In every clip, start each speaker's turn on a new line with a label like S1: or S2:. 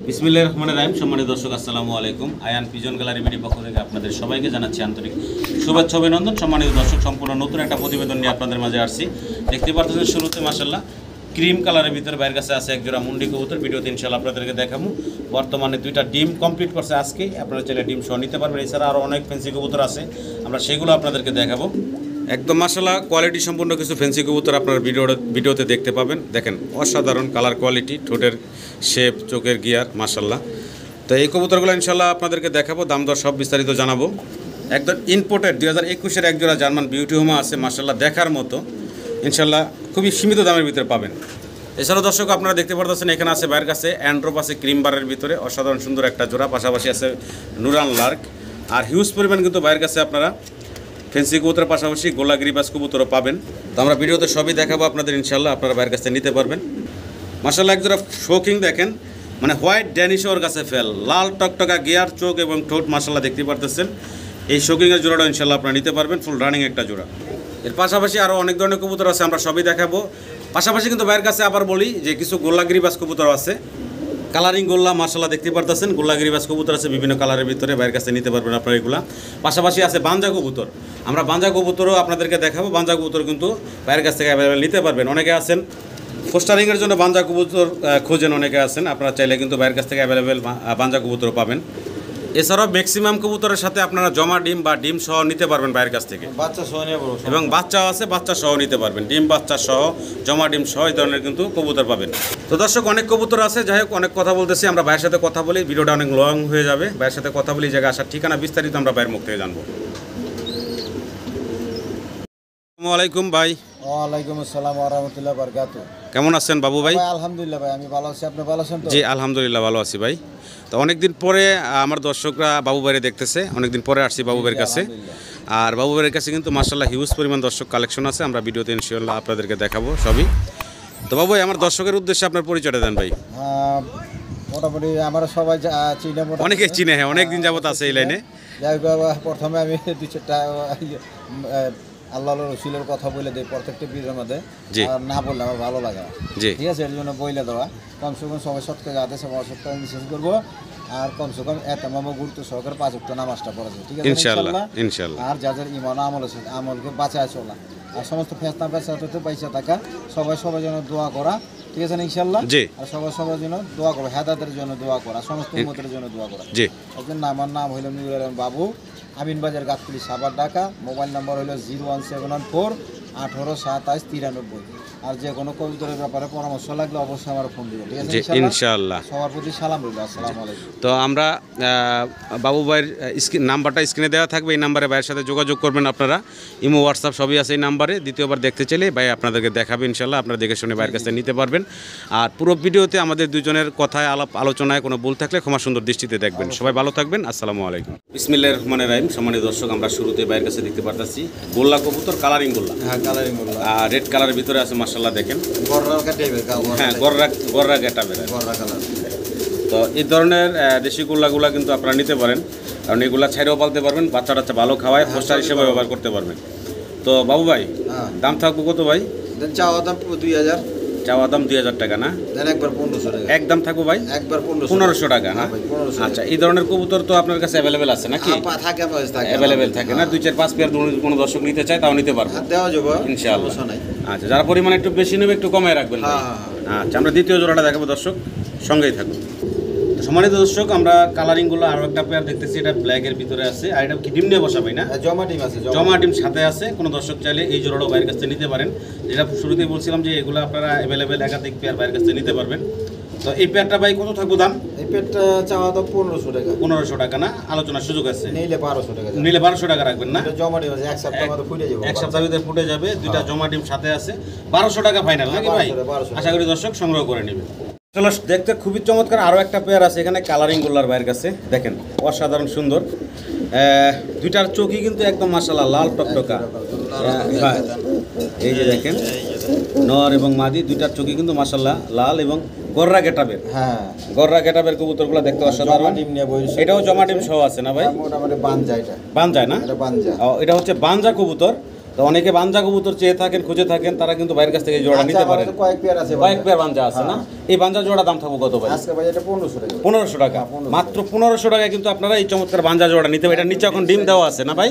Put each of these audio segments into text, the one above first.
S1: বিসমিল্লাহির রহমানির রহিম। সম্মানিত দর্শক, আসসালামু আলাইকুম। আয়ান পিজন গ্যালারি মিডিয়ার পক্ষ থেকে আপনাদের সবাইকে জানাচ্ছি আন্তরিক শুভেচ্ছা অভিনন্দন। সম্মানিত দর্শক, সম্পূর্ণ নতুন একটা প্রতিবেদন নিয়ে আপনাদের মাঝে আসছি। দেখতে পাচ্ছেন শুরুতে মাশাআল্লাহ ক্রিম কালারের ভিতরে বাইরের কাছে আছে এক জোড়া মুন্ডি কবুতর। ভিডিওতে ইনশাআল্লাহ আপনাদেরকে দেখাবো। বর্তমানে দুইটা ডিম কমপ্লিট করছে আজকে, আপনারা চাইলে ডিম সহ নিতে পারবেন। এছাড়া আরও অনেক ফ্যান্সি কবুতর আছে, আমরা সেগুলো আপনাদেরকে দেখাবো। একদম মাশাআল্লাহ কোয়ালিটি সম্পূর্ণ কিছু ফ্যান্সি কবুতর আপনার ভিডিওতে দেখতে পাবেন। দেখেন অসাধারণ কালার কোয়ালিটি, ঠোঁটের শেপ, চোখের গিয়ার মাশাআল্লাহ। তো এই কবুতরগুলো ইনশাআল্লাহ আপনাদেরকে দেখাবো, দাম দর সব বিস্তারিত জানাবো। একদম ইম্পোর্টেড 2021-এর একজোড়া জার্মান বিউটি হোমা আছে মাশাআল্লাহ, দেখার মতো। ইনশাআল্লাহ খুবই সীমিত দামের ভিতরে পাবেন। এছাড়াও দর্শক আপনারা দেখতে পারতেছেন এখানে আছে বাইরের কাছে অ্যান্ড্রোপ আছে ক্রিম বারের ভিতরে, অসাধারণ সুন্দর একটা জোড়া। পাশাপাশি আছে নুরান লার্ক, আর হিউজ পরিমাণ কিন্তু বাইরের কাছে আপনারা ফেন্সি কবুতরের পাশাপাশি গোলাগিরি বাস কবুতরও পাবেন। তো আমরা ভিডিওতে সবই দেখাবো আপনাদের, ইনশাআল্লাহ আপনারা বাইরের কাছে নিতে পারবেন। মাশাআল্লাহ এক জোড়া শোকিং দেখেন, মানে হোয়াইট ড্যানিশ ওর কাছে ফেল, লাল টকটকা গিয়ার, চোখ এবং ঠোঁট মাশাআল্লাহ দেখতে পারতেছেন। এই শোকিংয়ের জোড়াটা ইনশাআল্লাহ আপনারা নিতে পারবেন, ফুল রানিং একটা জোড়া। এর পাশাপাশি আরও অনেক ধরনের কবুতর আছে, আমরা সবই দেখাবো। পাশাপাশি কিন্তু বাইরের কাছে আবার বলি যে কিছু গোল্লাগিরি বাস কবুতর আছে, কালারিং গোল্লা মাশাআল্লাহ দেখতে পারতেছেন। গোল্লাগিরি বাস কবুতর আছে বিভিন্ন কালারের ভিতরে, বাইরের কাছে নিতে পারবেন আপনারা এগুলা। পাশাপাশি আছে বাঞ্জা কবুতর, আমরা বাঞ্জা কবুতরও আপনাদেরকে দেখাবো। বাঞ্জা কবুতর কিন্তু বাইরের কাছ থেকে অ্যাভেলেবেল নিতে পারবেন। অনেকে আছেন পোস্টারিংয়ের জন্য বাঞ্জা কবুতর খোঁজেন, অনেকে আছেন, আপনারা চাইলে কিন্তু বাইরের কাছ থেকে অ্যাভেলেবেল বাঞ্জা কবুতর পাবেন। এছাড়াও ম্যাক্সিমাম কবুতরের সাথে আপনারা জমা ডিম বা ডিম সহ নিতে পারবেন বাইরের কাছ থেকে,
S2: বাচ্চা সহ নিয়ে বড়
S1: এবং বাচ্চাও আছে, বাচ্চা সহ নিতে পারবেন, ডিম বাচ্চা সহ, জমা ডিম সহ এই ধরনের কিন্তু কবুতর পাবেন। তো দর্শক অনেক কবুতর আছে, যাই হোক অনেক কথা বলতেছি, আমরা ভাইয়ের সাথে কথা বলি, ভিডিওটা অনেক লং হয়ে যাবে। ভাইয়ের সাথে কথা বলি, জায়গা আসার ঠিকানা বিস্তারিত আমরা ভাইয়ের মুখ থেকে জানবো। আসসালামু আলাইকুম ভাই।
S2: ওয়ালাইকুম আসসালাম ওয়া রাহমাতুল্লাহি ওয়া বারাকাতুহু।
S1: কেমন আছেন বাবু ভাই?
S2: আলহামদুলিল্লাহ ভাই, আমি ভালো আছি, আপনি ভালো আছেন তো?
S1: জি আলহামদুলিল্লাহ ভালো আছি ভাই। তো অনেকদিন পরে আমার দর্শকরা বাবু ভাইরে দেখতেছে, অনেকদিন পরে আসছি বাবু ভাইয়ের কাছে। আর বাবু ভাইয়ের কাছে কিন্তু মাশাআল্লাহ হিউজ পরিমাণ দর্শক কালেকশন আছে, আমরা ভিডিওতে ইনশাআল্লাহ আপনাদেরকে দেখাবো সবই। তো বাবু ভাই আমার দর্শকের উদ্দেশ্যে আপনার পরিচয়টা দেন ভাই।
S2: মোটামুটি আমরা সবাই চিনে,
S1: অনেকেই চিনে, হ্যাঁ অনেক দিন যাবত আছে এই লাইনে।
S2: যাই হোক প্রথমে আমি দুই চারটা আল্লাহ রসুলের কথা বলে দিই প্রত্যেকটা ভিডিওর মধ্যে, না বললে আমার ভালো লাগে না, ঠিক আছে? এর জন্য বইলে দেওয়া, কমসে কম সবাই সৎকার যাতে সবাই সৎকার বিশ্বাস করবো, আর কমসে কম এতমাম গুরুত্ব সহকারে 5 ওয়াক্ত নামাজটা পড়া যায়, ঠিক আছে ইনশাআল্লাহ ইনশাআল্লাহ। আর যাদের ঈমান আমল আছে আমলকে বাঁচায় চলা, আর সমস্ত ফেসনা পেছাতে পয়সা টাকা সবাই যেন দোয়া করা, ঠিক আছে না ইনশাআল্লাহ। আর সবার জন্য দোয়া করো, হেদায়েতের জন্য দোয়া করা, সমস্ত উম্মতের জন্য দোয়া করা। একজন আমার নাম হইল নুরুল আলম বাবু, আমিন বাজার গাতকুলি সাভার ঢাকা। মোবাইল নাম্বার হলো 01714 18 27 93। আর যে কোনো কবুতরের ব্যাপারে পরামর্শ লাগলে অবশ্যই আমার ফোন দিবেন, ঠিক আছে ইনশাআল্লাহ। সবার প্রতি সালাম রইল, আসসালামু আলাইকুম।
S1: তো আমরা বাবু ভাইয়ের নাম্বারটা স্ক্রিনে দেওয়া থাকবে, এই নাম্বারে ভাইয়ের সাথে যোগাযোগ করবেন আপনারা। ইমো হোয়াটসঅ্যাপ সবই আছে এই নাম্বারে। দ্বিতীয়বার দেখতে চাইলে ভাই আপনাদেরকে দেখাবে ইনশাআল্লাহ, আপনারা দেখে শুনে ভাইয়ের কাছে নিতে পারবেন। আর পুরো ভিডিওতে আমাদের দুজনের কথায় আলোচনায় কোনো ভুল থাকলে ক্ষমা সুন্দর দৃষ্টিতে দেখবেন। সবাই ভালো থাকবেন, আসসালামু আলাইকুম। বিসমিল্লাহির রহমানির রহিম। সম্মানিত দর্শক, আমরা শুরুতে ভাইয়ের কাছে দেখতে পারতেছি গোল্লা কবুতর, কালারিং গোল্লা।
S2: হ্যাঁ কালারিং গোল্লা,
S1: আর রেড কালারের ভিতরে আছে মাশাআল্লাহ দেখেন, হ্যাঁ গররা গেটাবের গররা কালার। তো এই ধরনের দেশি গোল্লাগুলা কিন্তু আপনারা নিতে পারেন, কারণ এগুলা ছাইরেও পালতে পারবেন, বাচ্চা টাচ্চা ভালো খাওয়ায়, পোস্টার হিসেবে ব্যবহার করতে পারবেন। তো বাবু ভাই দাম থাকবো কত ভাই?
S2: চাওয়া দাম 2000,
S1: চাওয়া দাম 2000 টাকা না?
S2: একবার 1500 টাকা
S1: একদম থাকবো ভাই,
S2: একবার
S1: 1500 টাকা না? আচ্ছা, এই ধরনের কবুতর তো আপনার কাছে অ্যাভেলেবেল আছে নাকি?
S2: থাকে
S1: অ্যাভেলেবেল থাকে না? 2-4-5 পেয়ার কোনো দর্শক নিতে চায় তাও নিতে পারবো,
S2: দেওয়া যাবে
S1: ইনশাআল্লাহ। আচ্ছা, যারা পরিমাণ একটু বেশি নেবে একটু কমায় রাখবেন। আচ্ছা, আমরা দ্বিতীয় জোড়াটা দেখাবো, দর্শক সঙ্গেই থাকুন। সম্মানিত দর্শক, আমরা কালারিংগুলো আরও একটা পেয়ার দেখতেছি, এটা ব্ল্যাকের ভিতরে আছে। আর এটা কি ডিম নিয়ে বসাবে না?
S2: জমা ডিম আছে,
S1: জমা ডিম সাথে আছে। কোনো দর্শক চাইলে এই জোড়াটাও বাইরের কাছে নিতে পারেন। যেটা শুরুতেই বলছিলাম যে এগুলো আপনারা অ্যাভেলেবেল একাধিক পেয়ার বাইরের কাছে নিতে পারবেন। তো এই পেয়ারটা ভাই কত থাকবো দাম?
S2: এই পেয়ারটা চাওয়া দাম 1500 টাকা।
S1: 1500 টাকা না? আলোচনার সুযোগ আছে,
S2: নিলে 1200 টাকা।
S1: নিলে 1200 টাকা রাখবেন না?
S2: জমা ডিম আছে, এক সপ্তাহের মধ্যে ফুটে যাবে,
S1: এক সপ্তাহের ভিতরে ফুটে যাবে। দুইটা জমা ডিম সাথে আছে, 1200 টাকা ফাইনাল নাকি ভাই? আশা করি দর্শক সংগ্রহ করে নেবে। চলো, দেখতে খুবই চমৎকার আরও একটা পেয়ার আছে এখানে কালারিং গোল্লার ভাইয়ের কাছে, দেখেন অসাধারণ সুন্দর। দুইটার চোখই কিন্তু একদম মাশাআল্লাহ লাল টকটকা। এই যে দেখেন নর এবং মাদি, দুইটার চোখই কিন্তু মাশাআল্লাহ লাল এবং গররা গেটাবের।
S2: হ্যাঁ
S1: গররা গেটাবের কবুতরগুলো দেখতে অসাধারণ। এটাও জমা ডিম সহ আছে না ভাই?
S2: মোটামুটি বানজা, এটা
S1: বানজা না?
S2: এটা বানজা।
S1: এটা হচ্ছে বানজা কবুতর। তো অনেকে বাঞ্জা কবুতর চেয়ে থাকেন, খুঁজে থাকেন, তারা কিন্তু ভাইয়ের কাছ থেকে এই জোড়াটা নিতে পারেন।
S2: কয়েক পেয়ার আছে,
S1: কয়েক পেয়ার বাঞ্জা আছে না? এই বাঞ্জা জোড়া দাম থাকবে কত ভাই?
S2: আজকে ভাই এটা 1500 টাকা।
S1: 1500 টাকা, মাত্র 1500 টাকায় কিন্তু আপনারা এই চমৎকার বাঞ্জা জোড়া নিতে পারেন। এটার নিচে এখন ডিম দেওয়া আছে না ভাই?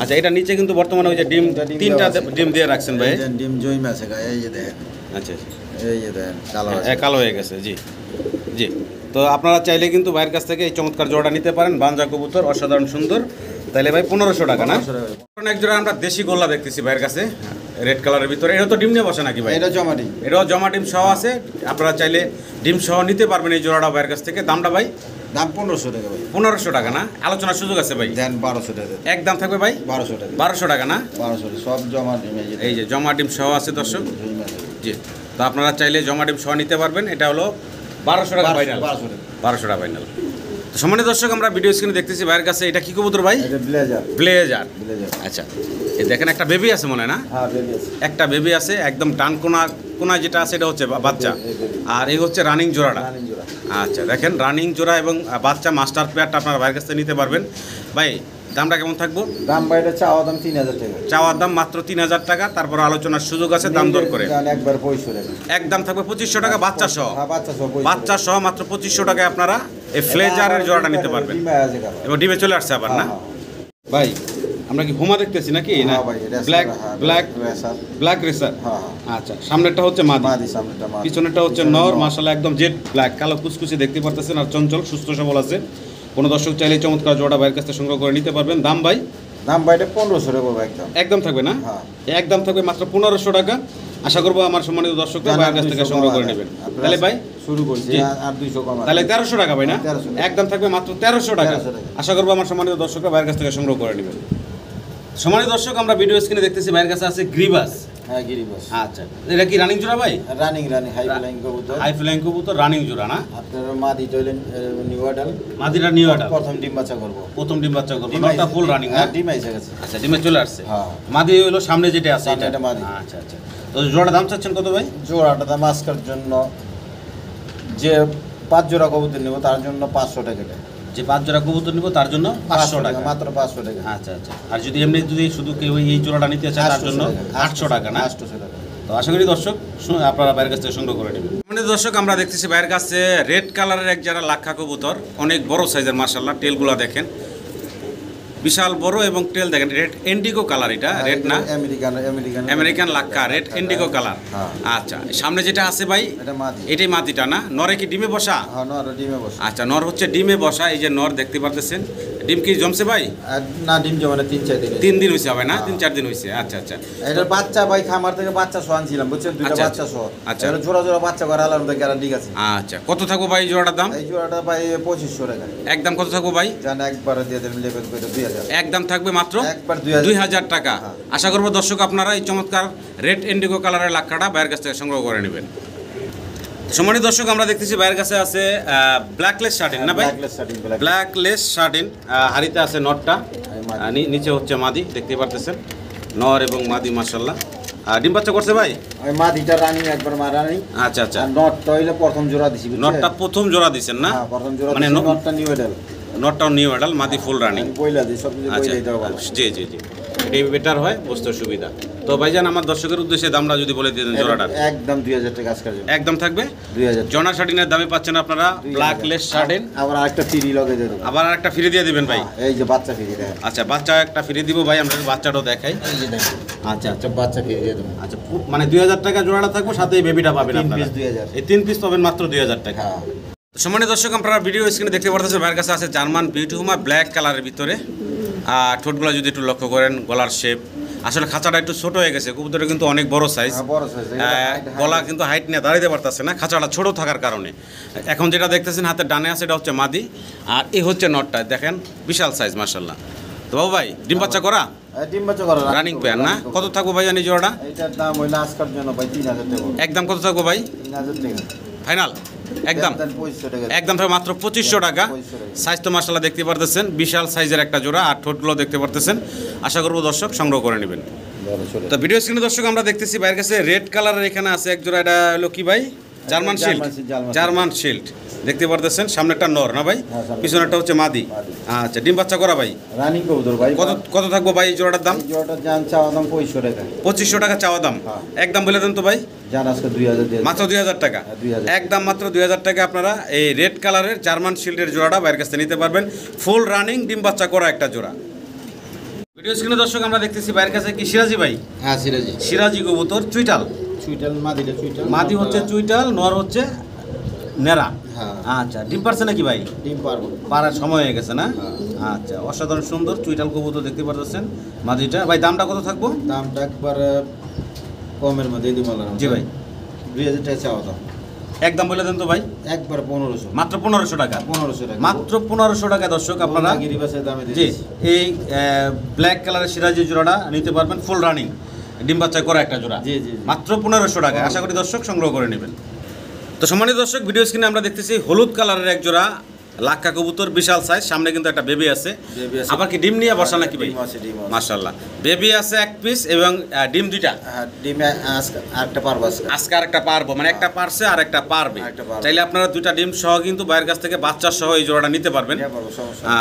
S1: আচ্ছা, এটার নিচে কিন্তু বর্তমানে ওই যে ডিম 3টা ডিম দিয়ে রাখছেন ভাই।
S2: ডিম জইমা আছে গায়ে, এই যে দেখেন।
S1: আচ্ছা,
S2: এই যে দেখেন কালো আছে,
S1: কালো হয়ে গেছে। জি জি, তো আপনারা চাইলে কিন্তু ভাইয়ের কাছ থেকে এই চমৎকার জোড়া নিতে পারেন, বাঞ্জা কবুতর অসাধারণ সুন্দর। তাহলে ভাই 1500 টাকা না? এক জোড়া আমরা দেশি গোল্লা দেখতেছি ভাইয়ের কাছে, রেড কালারের ভিতরে। এটা তো ডিম নিয়ে বসে নাকি ভাই?
S2: এটা জমা ডিম,
S1: এটাও জমা ডিম সহ আছে। আপনারা চাইলে ডিম সহ নিতে পারবেন এই জোড়াটা ভাইয়ের কাছ থেকে। দামটা ভাই?
S2: দাম 1500 টাকা ভাই।
S1: 1500 টাকা না? আলোচনার সুযোগ আছে ভাই?
S2: দেন 1200 টাকা।
S1: একদম থাকবে ভাই
S2: 1200 টাকা।
S1: 1200 টাকা না?
S2: 1200 সব জমা ডিম,
S1: এই যে জমা ডিম সহ আছে দর্শক।
S2: জইমা আছে।
S1: জি, তো আপনারা চাইলে জমা ডিম সহ নিতে পারবেন। এটা হলো 1200 টাকা ফাইনাল।
S2: 1200 টাকা।
S1: 1200 টাকা ফাইনাল। তো সম্মানিত দর্শক, আমরা ভিডিও স্ক্রিনে দেখতেছি ভাইয়ের কাছে। এটা কি কবুতর ভাই?
S2: এটা ব্লেজার।
S1: ব্লেজার।
S2: ব্লেজার।
S1: আচ্ছা, এই দেখেন একটা বেবি আছে মনে হয় না?
S2: হ্যাঁ, বেবি আছে।
S1: একটা বেবি আছে, একদম ডান কোনা যেটা আছে এটা হচ্ছে বাচ্চা, আর এই হচ্ছে রানিং জোড়াটা।
S2: রানিং জোড়া।
S1: আচ্ছা, দেখেন রানিং জোড়া এবং বাচ্চা মাস্টার পেয়ারটা আপনার ভাইয়ের কাছ থেকে নিতে পারবেন। ভাই দামটা কেমন থাকবো?
S2: দাম ভাই এটা চাওয়া দাম 3000 টাকা।
S1: চাওয়ার দাম মাত্র 3000 টাকা, তারপর আলোচনার সুযোগ আছে দাম দর করে।
S2: একবার 2500 টাকা।
S1: একদম থাকবে 2500 টাকা বাচ্চা সহ।
S2: হ্যাঁ, বাচ্চা সহ 2500
S1: বাচ্চা সহ মাত্র 2500 টাকায় আপনারা এই ফ্লেজারের জোড়াটা নিতে পারবেন।
S2: ডিমে আছে কালো।
S1: এবং ডিমে চলে আসছে আবার না ভাই? আমরা কি হোমা দেখতেছি নাকি না?
S2: হ্যাঁ ভাই, এটা
S1: ব্ল্যাক
S2: রেসার।
S1: Black racer.
S2: হ্যাঁ।
S1: আচ্ছা, সামনেরটা হচ্ছে মাদি,
S2: মাদি, সামনেটা মাদি,
S1: পিছনেরটা হচ্ছে নর। মাশাআল্লাহ একদম জেড ব্ল্যাক, কালো কুচকুচি দেখতে পারতেছেন, আর চঞ্চল সুস্থ সবল আছে। কোনো দর্শক চাইলে চমৎকার জোড়া ভাইয়ের কাছ থেকে সংগ্রহ করে নিতে পারবেন। দাম ভাই?
S2: দাম ভাই এটা 1500 টাকা একদম।
S1: একদম থাকবে না?
S2: হ্যাঁ।
S1: একদম থাকবে মাত্র 1500 টাকা। আশা করবো আমার সম্মানিত দর্শকরা ভাইয়ের কাছ থেকে সংগ্রহ করে নেবেন। তাহলে ভাই
S2: শুরু করছি, আর 200 কম।
S1: তাহলে 1300 টাকা ভাই না?
S2: 1300 টাকা।
S1: একদম থাকবে মাত্র 1300 টাকা।
S2: 1300 টাকা।
S1: আশা করবো আমার সম্মানিত দর্শকরা ভাইয়ের কাছ থেকে সংগ্রহ করে নেবেন। সম্মানিত দর্শক, আমরা ভিডিও স্ক্রিনে দেখতেছি ভাইয়ের কাছে আছে গ্রিবাস।
S2: হ্যাঁ, গিরিবাস।
S1: আচ্ছা, এটা কি রানিং জোড়া ভাই?
S2: রানিং হাই ফ্লাইং কবুতর।
S1: হাই ফ্লাইং কবুতর, রানিং জোড়া না?
S2: আপনার মাদি টইলেন নিউ অর্ডার।
S1: মাদিরা নিউ অর্ডার,
S2: প্রথম ডিম বাচ্চা করব।
S1: প্রথম ডিম বাচ্চা করবে। নটা ফুল রানিং না?
S2: ডিম আইছে গেছে।
S1: আচ্ছা, ডিমে চলে আসছে।
S2: হ্যাঁ।
S1: মাদি হলো সামনে যেটা আছে
S2: সামনে
S1: এটা
S2: এটা মাদি।
S1: আচ্ছা আচ্ছা, তো জোড়া দাম চাচ্ছেন কত ভাই?
S2: জোড়াটা দাম আজকের জন্য যে 5 জোড়া কবুতর নেব তার জন্য 500 টাকা।
S1: যে 5 জোড়া কবুতর নিব তার জন্য 500 টাকা,
S2: মাত্র 500 টাকা।
S1: আচ্ছা আচ্ছা। আর যদি এমনি যদি শুধু কেউ এই জোড়াটা নিতে চায় তার জন্য 800 টাকা না?
S2: 800 টাকা।
S1: তো আশা করি দর্শক আপনারা বাইরের কাছ থেকে সংগ্রহ করে নেবেন। মানে দর্শক, আমরা দেখতেছি বাইরের কাছে রেড কালারের এক যারা লাক্ষা কবুতর, অনেক বড় সাইজের মাশাআল্লাহ। টেলগুলো দেখেন বিশাল বড়, এবং টেল দেখেন রেড ইন্ডিগো কালার। এটা রেড না? আমেরিকান লাক্ষা, রেড ইন্ডিগো কালার। আচ্ছা, সামনে যেটা আছে ভাই
S2: এটা মাদি।
S1: এটাই মাদিটা না? নরে কি ডিমে বসা?
S2: হ্যাঁ, নর ডিমে বসে।
S1: আচ্ছা, নর হচ্ছে ডিমে বসা। এই যে নর দেখতে পারতেছেন। ডিম কি জমছে ভাই?
S2: না, ডিম জমে না, 3-4 দিন।
S1: 3 দিন হয়েছে হবে না? 3-4 দিন হয়েছে। আচ্ছা আচ্ছা।
S2: এটার বাচ্চা ভাই খামার থেকে বাচ্চা সহ আনছিলাম, বুঝছেন? দুইটা
S1: আচ্ছা,
S2: বাচ্চা সহ।
S1: আচ্ছা।
S2: এটা জোড়া জোড়া বাচ্চা করে আলাদা গ্যারান্টি আছে।
S1: আচ্ছা, কত থাকবো ভাই জোড়াটার দাম?
S2: এই জোড়াটা ভাই 2500 টাকা।
S1: একদম কত থাকবো ভাই?
S2: জান একবারে দিয়ে দেন, লেবেল করে 2000।
S1: একদম থাকবে মাত্র
S2: একবার
S1: 2000 টাকা।
S2: হ্যাঁ।
S1: আশা করবো দর্শক আপনারা এই চমৎকার রেড ইন্ডিগো কালারের লাক্ষাটা বাইরের কাছ থেকে সংগ্রহ করে নেবেন। সম্মানিত দর্শক, আমরা দেখতেছি বাইরের কাছে আছে ব্ল্যাকলেস শার্টিন না ভাই? ব্ল্যাকলেস শার্টিন। হাড়িতে আছে নটটা, নিচে হচ্ছে মাদি, দেখতে পারতেছেন নর এবং মাদি মাশাআল্লাহ। ডিম বাচ্চা করছে ভাই?
S2: ওই মাদিটা রানিং, একবার মা রানিং।
S1: আচ্ছা আচ্ছা।
S2: আর নটটা হইলে প্রথম জোড়া দিছি, বুঝছেন?
S1: নটটা প্রথম জোড়া দিছেন না?
S2: হ্যাঁ, প্রথম জোড়া
S1: মানে
S2: দিছি। নটটা নিউ এডাল।
S1: নটটাও নিউ এডাল, মাদি ফুল রানিং।
S2: বইলা দিই, সব কিছু
S1: আচ্ছা,
S2: বইলাই দাও ভালো।
S1: জি জি জি, এটাই বেটার হয়, বুঝতে সুবিধা। তো ভাইজান, আমার দর্শকের উদ্দেশ্যে দামটা যদি বলে দিতেন জোড়াটার।
S2: একদম 2000 টাকা আজকের জন্য।
S1: একদম থাকবে
S2: 2000।
S1: জনা শার্টিনের দামে পাচ্ছেন আপনারা ব্ল্যাকলেস শার্টিন।
S2: আবার আরেকটা ফ্রি লগে দিয়ে দেবো।
S1: আবার আরেকটা ফ্রি দিয়ে দিবেন ভাই?
S2: এই যে বাচ্চা ফ্রি দেখেন।
S1: আচ্ছা, বাচ্চা একটা ফ্রি দিব ভাই, আমরা বাচ্চাটাও দেখাই।
S2: এই যে দেখেন।
S1: আচ্ছা আচ্ছা,
S2: বাচ্চা ফ্রি দিয়ে দেবো।
S1: আচ্ছা, মানে 2000 টাকা জোড়াটা থাকবো, সাথে এই বেবিটা পাবেন
S2: 3
S1: আপনারা।
S2: পিস 2000।
S1: এই 3 পিস পাবেন মাত্র 2000 টাকা।
S2: হ্যাঁ।
S1: সম্মানিত দর্শক, আপনারা ভিডিও স্ক্রিনে দেখতে পারতেছেন ভাইয়ের কাছে আছে জার্মান বিউটি হুমা ব্ল্যাক কালারের ভিতরে। আর ঠোঁটগুলো যদি একটু লক্ষ্য করেন, গলার শেপ আসলে খাঁচাটা একটু ছোট হয়ে গেছে। কবুতরটা কিন্তু অনেক বড় সাইজ,
S2: বড় সাইজ।
S1: গলা কিন্তু হাইট নিয়ে দাঁড়াইতে পারতেছে না, খাঁচাটা ছোট থাকার কারণে। এখন যেটা দেখতেছেন হাতের ডানে আছে, এটা হচ্ছে মাদি, আর এই হচ্ছে নটটা। দেখেন বিশাল সাইজ মাশাআল্লাহ। তো বাবু ভাই, ডিম বাচ্চা করা?
S2: ডিম বাচ্চা করা
S1: রানিং পেয়ার না? কত থাকবো ভাই জানি জোড়াটা?
S2: এটার দাম হইলো আজকের জন্য ভাই 3000 টাকা।
S1: একদম কত থাকবো ভাই?
S2: 3000 টাকা
S1: ফাইনাল? একদম
S2: 2500 টাকা।
S1: একদম মাত্র 2500 টাকা। সাইজ তো মাশাআল্লাহ দেখতে পারতেছেন, বিশাল সাইজের একটা জোড়া, আর ঠোঁটগুলো দেখতে পারতেছেন। আশা করবো দর্শক সংগ্রহ করে নেবেন। তো ভিডিও স্ক্রিনে দর্শক আমরা দেখতেছি ভাইয়ের কাছে রেড কালারের এখানে আছে এক জোড়া। এটা হলো কি ভাই? জার্মান শিল্ড, জার্মান শিল্ড দেখতে পারতেছেন। সামনে একটা নর না ভাই, পিছনেরটা হচ্ছে মাদি। আচ্ছা, ডিম বাচ্চা করা ভাই,
S2: রানিং কবুতর ভাই।
S1: কত কত থাকবো ভাই এই জোড়াটার দাম?
S2: জোড়াটার দাম চাওয়া দাম 2500 টাকা।
S1: 2500 টাকা চাওয়া দাম, একদম বলে দেন তো ভাই।
S2: জান আজকে 2000 দিয়ে
S1: মাত্র 2000 টাকা, একদম মাত্র 2000 টাকা আপনারা এই রেড কালারের জার্মান শিল্ডের জোড়াটা বাইরের কাছে নিতে পারবেন। ফুল রানিং ডিম বাচ্চা করা একটা জোড়া। ভিডিও স্ক্রিনে দর্শক আমরা দেখতেছি বাইরের কাছে কি সিরাজি ভাই?
S2: হ্যাঁ সিরাজি,
S1: সিরাজি কবুতর চুইটাল।
S2: চুইটাল মাদিটা, চুইটাল
S1: মাদি হচ্ছে চুইটাল, নর হচ্ছে নেরা।
S2: হ্যাঁ
S1: আচ্ছা, ডিম পারছে নাকি ভাই?
S2: ডিম পারবো,
S1: পারার সময় হয়ে গেছে না? আচ্ছা, অসাধারণ সুন্দর চুইটাল কবুতর দেখতে পারতেছেন মাদিটা। ভাই দামটা কত থাকবো?
S2: দামটা একবার কমের মধ্যে দিই মালার।
S1: জি ভাই,
S2: 2000 টাকা চাওয়া দাম,
S1: একদম বলে দেন তো ভাই।
S2: একবার 1500,
S1: মাত্র 1500 টাকা,
S2: 1500 টাকা,
S1: মাত্র 1500 টাকা দর্শক আপনারা
S2: গিরিবাসের দামে
S1: জি
S2: দিচ্ছি।
S1: এই ব্ল্যাক কালারের সিরাজি জোড়াটা নিতে পারবেন, ফুল রানিং ডিম বাচ্চা করা একটা জোড়া,
S2: জি জি
S1: মাত্র 1500 টাকা। আশা করি দর্শক সংগ্রহ করে নেবেন। তো সম্মানিত দর্শক, ভিডিও স্ক্রিনে আমরা দেখতেছি হলুদ কালারের এক জোড়া লাক্কা কবুতর, বিশাল সাইজ। সামনে কিন্তু একটা বেবি আছে, আবার কি ডিম নিয়ে বসা নাকি ভাই? মাশাআল্লাহ, বেবি আছে এক পিস এবং ডিম দুইটা।
S2: ডিমে আজকে আরেকটা পারবো,
S1: আজকে আরেকটা পারবো, মানে একটা পারছে আর একটা পারবে। চাইলে আপনারা দুইটা ডিম সহ কিন্তু বাইরের কাছ থেকে বাচ্চা সহ এই জোড়াটা নিতে পারবেন।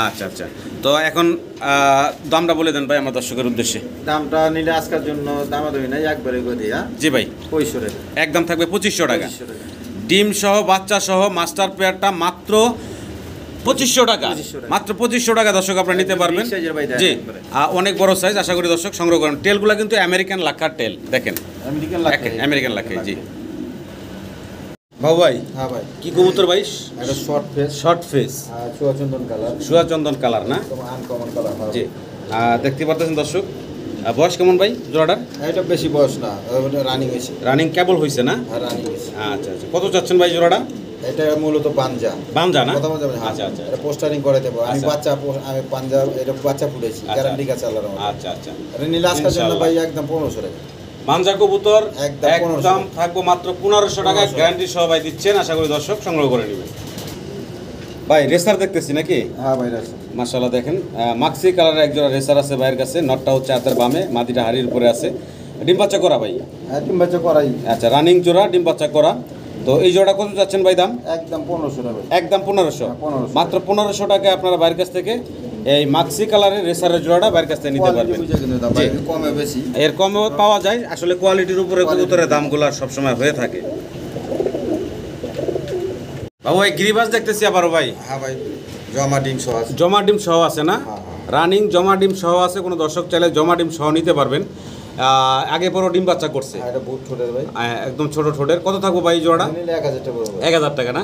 S1: আচ্ছা আচ্ছা, তো এখন দামটা বলে দেন ভাই আমার দর্শকের উদ্দেশ্যে।
S2: দামটা নিলে আজকের জন্য দামাদামি নাই, একবারে করে দিয়া।
S1: জি ভাই,
S2: 2500 টাকা,
S1: একদম থাকবে 2500 টাকা। ডিম সহ বাচ্চা সহ মাস্টার পেয়ারটা মাত্র 2500 টাকা, মাত্র 2500 টাকা দর্শক আপনারা নিতে পারবেন। জি, অনেক বড় সাইজ। আশা করি দর্শক সংগ্রহ করেন। টেলগুলো কিন্তু আমেরিকান লাক্কার টেল, দেখেন আমেরিকান লাক্কা। জি বাবু ভাই,
S2: হ্যাঁ ভাই,
S1: কি কবুতর ভাই?
S2: এটা শর্ট ফেস,
S1: শর্ট ফেস,
S2: চুয়াচন্দন কালার,
S1: সুয়াচন্দন কালার না?
S2: Uncommon colour.
S1: জি, দেখতে পারতেছেন দর্শক। বয়স কেমন ভাই জোড়াটার?
S2: এটা বেশি বয়স না, রানিং হয়েছে,
S1: রানিং কেবল হয়েছে না?
S2: রানিং হয়েছে।
S1: আচ্ছা আচ্ছা, কত চাচ্ছেন ভাই জোড়াটা?
S2: এটা মূলত পাঞ্জা,
S1: বাঞ্জা না?
S2: আচ্ছা
S1: আচ্ছা
S2: আচ্ছা, এটা পোস্টারিং করে দেবো আমি। বাচ্চা আমি পাঞ্জাব, এটা বাচ্চা ফুটেছি, গ্যারান্টি কাছে আল্লাহর রহমতে।
S1: আচ্ছা আচ্ছা,
S2: এটা নীল আজকের জন্য ভাই একদম 1500 টাকা।
S1: বাঞ্জা কবুতর
S2: একদম
S1: থাকবো মাত্র 1500 টাকা, গ্যারান্টি সহ ভাই দিচ্ছেন। আশা করি দর্শক সংগ্রহ করে নেবেন। ভাই রেসার দেখতেছি নাকি?
S2: হ্যাঁ ভাই, রেসার
S1: মাশাআল্লাহ, দেখেন মাক্সি কালারের এক জোড়া রেসার আছে ভাইয়ের কাছে। নটটা হচ্ছে হাতের বামে, মাদিটা হাড়ির উপরে আছে। ডিম বাচ্চা করা ভাই?
S2: ডিম বাচ্চা করাই।
S1: আচ্ছা, রানিং জোড়া, ডিম বাচ্চা করা। তো এই জোড়া কত যাচ্ছেন ভাই দাম?
S2: একদম 1500 টাকা,
S1: একদম 1500, মাত্র 1500 টাকায় আপনারা বাইরের কাছ থেকে এই মাক্সি কালারের রেসারের জোড়াটা বাইরের কাছ থেকে নিতে পারবেন।
S2: কমে বেশি,
S1: এর কমেও পাওয়া যায়। আসলে কোয়ালিটির উপরে কবুতরের দামগুলো সবসময় হয়ে থাকে। বাবু এই গিরিবাস দেখতেছি আবারও ভাই?
S2: হ্যাঁ ভাই, জমা ডিম সহ আছে।
S1: জমা ডিম সহ আছে না? রানিং জমা ডিম সহ আছে। কোনো দর্শক চাইলে জমা ডিম সহ নিতে পারবেন। আগে পরও ডিম বাচ্চা করছে,
S2: এটা বহুত ছোটের ভাই,
S1: একদম ছোট ছোটের। কত থাকবো ভাই জোড়াটা?
S2: 1000 টাকা,
S1: 1000 টাকা না?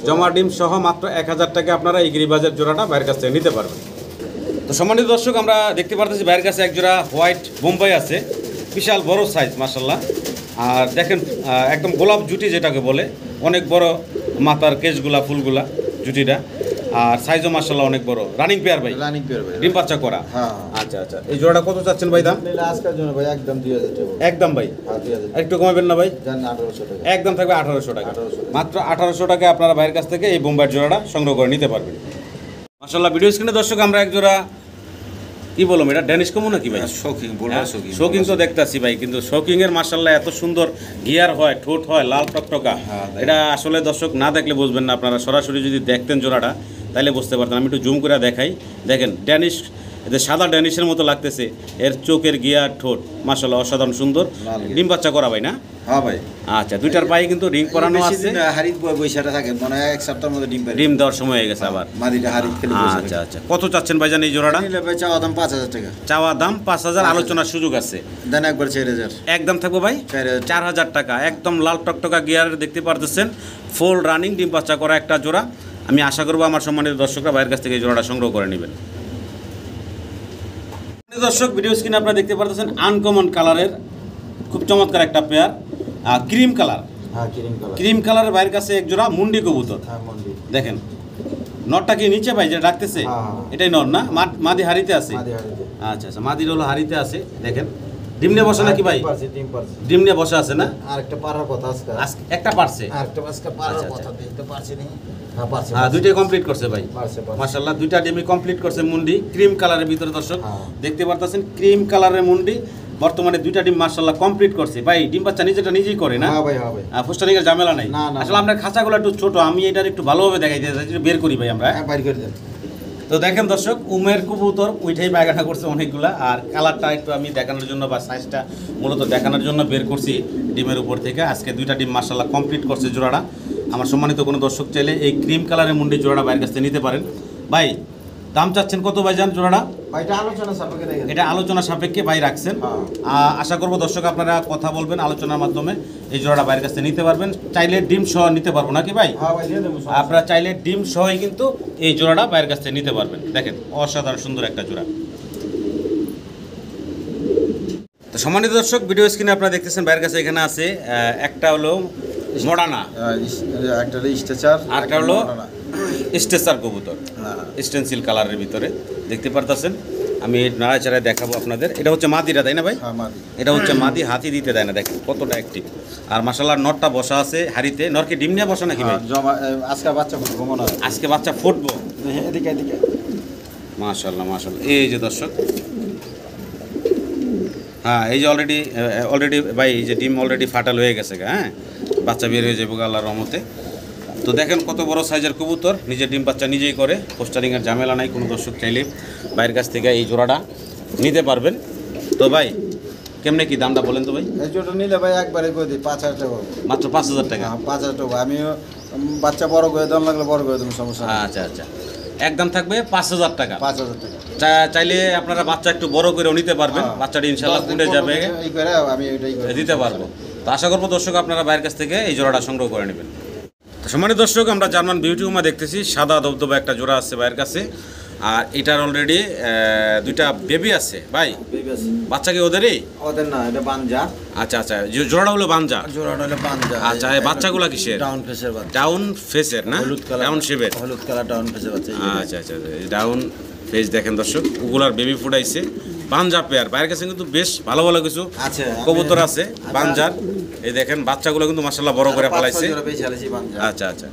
S1: জমা ডিম সহ মাত্র 1000 টাকা আপনারা এই গিরিবাজের জোড়াটা বাইরের কাছ থেকে নিতে পারবেন। তো সম্মানিত দর্শক, আমরা দেখতে পারতেছি বাইরের কাছে এক জোড়া হোয়াইট বোম্বাই আছে, বিশাল বড় সাইজ মাশাআল্লাহ। আর দেখেন একদম গোলাপ জুটি যেটাকে বলে, অনেক বড় মাথার কেশগুলা, ফুলগুলা, জুটিটা। আর সাইজও মাশাআল্লাহ অনেক বড়। রানিং পেয়ার ভাই?
S2: রানিং পেয়ার ভাই,
S1: ডিম বাচ্চা করা।
S2: হ্যাঁ
S1: আচ্ছা আচ্ছা, এই জোড়াটা কত চাচ্ছেন ভাই দাম?
S2: আজকের জন্য ভাই একদম 2000 টাকা।
S1: একদম ভাই?
S2: হ্যাঁ 2000,
S1: একটু কমাবেন না ভাই?
S2: জান 1800 টাকা,
S1: একদম থাকবে 1800 টাকা। মাত্র 1800 টাকায় আপনারা বাইরের কাছ থেকে এই বোম্বাইয়ের জোড়াটা সংগ্রহ করে নিতে পারবেন। মাশাআল্লাহ, ভিডিও স্ক্রিনে দর্শক আমরা এক জোড়া কি বললাম, এটা ড্যানিশ কমো নাকি ভাই? শোকিং তো দেখতেছি ভাই, কিন্তু শোকিং এর মাশাআল্লাহ এত সুন্দর গিয়ার হয়, ঠোঁট হয় লাল টকটকা। এটা আসলে দর্শক না দেখলে বুঝবেন না, আপনারা সরাসরি যদি দেখতেন জোড়াটা তাহলে বুঝতে পারতেন। আমি একটু জুম করে দেখাই, দেখেন ড্যানিশ, এদের সাদা ড্যানিশের মতো লাগতেছে। এর চোখের গিয়ার, ঠোঁট মাশাআল্লাহ অসাধারণ সুন্দর। ডিম বাচ্চা করা ভাই না?
S2: হ্যাঁ ভাই।
S1: আচ্ছা, দুইটার পায়ে কিন্তু রিং পরানো আছে।
S2: হারিত বৈশাটা থাকে, মানে এক সপ্তাহের মধ্যে
S1: ডিম দেওয়ার সময় হয়ে গেছে আবার।
S2: মাদিটা হারিত খেলে।
S1: আচ্ছা আচ্ছা, কত চাচ্ছেন ভাইজান এই জোড়াটা?
S2: নিলে ভাই চাওয়া দাম 5000 টাকা।
S1: চাওয়া দাম 5000, আলোচনার সুযোগ আছে।
S2: দেন একবার 4000।
S1: একদম থাকবো ভাই 4000 টাকা। একদম লাল টকটকা গিয়ার দেখতে পারতেছেন, ফুল রানিং ডিম বাচ্চা করা একটা জোড়া। আমি আশা করবো আমার সম্মানিত দর্শকরা বাইরের কাছ থেকে এই জোড়াটা সংগ্রহ করে নেবেন। দর্শক, ভিডিও স্ক্রিনে আপনারা দেখতে পারতেছেন আনকমন কালারের খুব চমৎকার একটা পেয়ার, ক্রিম কালার।
S2: হ্যাঁ, ক্রিম কালার।
S1: ক্রিম কালারের বাইরের কাছে এক জোড়া মুন্ডি কবুতর।
S2: হ্যাঁ, মুন্ডি।
S1: দেখেন নটটা কি নিচে ভাই যেটা ডাকতেছে? এটাই নর না? মাদি হারিতে আছে? আচ্ছা আচ্ছা, মাদির হলো হারিতে আছে। দেখেন ডিম নিয়ে বসে নাকি ভাই? ডিম নিয়ে বসে আছে না?
S2: আরেকটা পারার কথা আজকে।
S1: একটা পারছে,
S2: আরেকটা আজকে পারার কথা দেখতে পারছি না। হ্যাঁ পারছে।
S1: দুইটাই কমপ্লিট করছে ভাই মাশাআল্লাহ। দুইটা ডিমই কমপ্লিট করছে। মুন্ডি ক্রিম কালারের ভিতরে দর্শক দেখতে পারতেছেন, ক্রিম কালারের মুন্ডি, বর্তমানে 2টা ডিম মাশাআল্লাহ কমপ্লিট করছে ভাই। ডিম বাচ্চা নিজেটা নিজেই করে না?
S2: হ্যাঁ ভাই, হ্যাঁ ভাই।
S1: ফুস্টারিং এর ঝামেলা নাই।
S2: না, না,
S1: আসলে আপনার খাঁচাগুলো একটু ছোট, আমি এটার একটু ভালোভাবে দেখাই দিতে চাই, বের করি ভাই আমরা।
S2: হ্যাঁ, বাইর করে দেন।
S1: তো দেখেন দর্শক, উমের কবুতর ওইটাই বাগানা করছে অনেকগুলা, আর কালারটা একটু আমি দেখানোর জন্য বা সাইজটা মূলত দেখানোর জন্য বের করছি ডিমের উপর থেকে। আজকে 2টা ডিম মাশাআল্লাহ কমপ্লিট করছে জোড়াটা। আমার সম্মানিত কোনো দর্শক চাইলে এই ক্রিম কালারের মুন্ডি জোড়াটা বাইরের কাছ থেকে নিতে পারেন। ভাই দাম চাচ্ছেন কত ভাই জান জোড়াটা?
S2: এটা আলোচনা সাপেক্ষে দেখেন।
S1: এটা আলোচনা সাপেক্ষে ভাই রাখছেন। আশা করব দর্শক আপনারা কথা বলবেন, আলোচনার মাধ্যমে এই জোড়াটা বাইরের কাছ থেকে নিতে পারবেন। চাইলে ডিম সহ নিতে পারবো নাকি ভাই?
S2: হ্যাঁ ভাই, দিয়ে দেবো।
S1: আপনারা চাইলে ডিম সহই কিন্তু এই জোড়াটা বাইরের কাছ থেকে নিতে পারবেন। দেখেন অসাধারণ সুন্দর একটা জোড়া। তো সম্মানিত দর্শক, ভিডিও স্ক্রিনে আপনারা দেখতেছেন বাইরের কাছে এখানে আছে একটা হলো মডানা,
S2: একটা হলো স্ট্রেচার,
S1: আর একটা হলো স্টেসার কবুতর, স্টেনসিল কালারের ভিতরে দেখতে পারতেছেন। আমি নাড়াচাড়ায় দেখাবো আপনাদের। এটা হচ্ছে মাদিরা, তাই না ভাই?
S2: হ্যাঁ মাদি।
S1: এটা হচ্ছে মাদি, হাতি দিতে দেয় না, দেখেন কতটা অ্যাক্টিভ। আর মাশাআল্লাহ নটটা বসা আছে হাড়িতে। নরকে ডিম নিয়ে বসা নাকি ভাই?
S2: জমা আজকে বাচ্চা ফুটবো মনে হয়।
S1: আজকে বাচ্চা ফুটবো।
S2: এদিকে এদিকে।
S1: মাশাআল্লাহ মাশাআল্লাহ। এই যে দর্শক, হ্যাঁ এই যে অলরেডি ভাই এই যে ডিম অলরেডি ফাটাল হয়ে গেছে। হ্যাঁ, বাচ্চা বের হয়ে যাবে আল্লাহর রহমতে। তো দেখেন কত বড় সাইজের কবুতর, নিজের ডিম বাচ্চা নিজেই করে, পোস্টারিংয়ের ঝামেলা নাই। কোনো দর্শক চাইলে বাইরের কাছ থেকে এই জোড়াটা নিতে পারবেন। তো ভাই কেমনে কি দামটা বলেন তো ভাই?
S2: এই জোড়া নিলে ভাই একবারে করে দিই 5,000 টাকা।
S1: মাত্র 5,000 টাকা?
S2: হ্যাঁ 5,000 টাকা। আমি বাচ্চা বড় করে দাম লাগলে বড় করে দেবো, সমস্যা নেই।
S1: আচ্ছা আচ্ছা, একদম থাকবে 5,000 টাকা।
S2: 5,000 টাকা।
S1: চাইলে আপনারা বাচ্চা একটু বড় করেও নিতে পারবেন, বাচ্চাটি ইনশাআল্লাহ ফুটে যাবে,
S2: এই করে আমি এটাই করে
S1: দিতে পারবো। তো আশা করবো দর্শক আপনারা বাইরের কাছ থেকে এই জোড়াটা সংগ্রহ করে নেবেন। তো সম্মানিত দর্শক, আমরা জার্মান বিউটি উমা দেখতেছি, সাদা দবদবা একটা জোড়া আছে বাইরের কাছে। আর এটার অলরেডি 2টা বেবি আছে ভাই। বাচ্চা কি ওদেরই?
S2: ওদের না, এটা বানজা।
S1: আচ্ছা আচ্ছা, জোড়াটা হলো বানজা।
S2: জোড়াটা হলো বানজা।
S1: আচ্ছা, এই বাচ্চাগুলো কিসের?
S2: ডাউন ফেসের বাচ্চা।
S1: ডাউন ফেসের না?
S2: হলুদ কালার,
S1: ডাউন শেপের।
S2: হলুদ কালার ডাউন ফেসের বাচ্চা।
S1: আচ্ছা আচ্ছা, ডাউন ফেস দেখেন দর্শক, ওগুলার বেবি ফুটাইছে। বানজা পেয়ার বাইরের কাছে কিন্তু বেশ ভালো ভালো কিছু
S2: আছে
S1: কবুতর আছে বানজার। এই দেখেন বাচ্চাগুলো কিন্তু মাশাআল্লাহ বড় করে ফেলাইছে। আচ্ছা আচ্ছা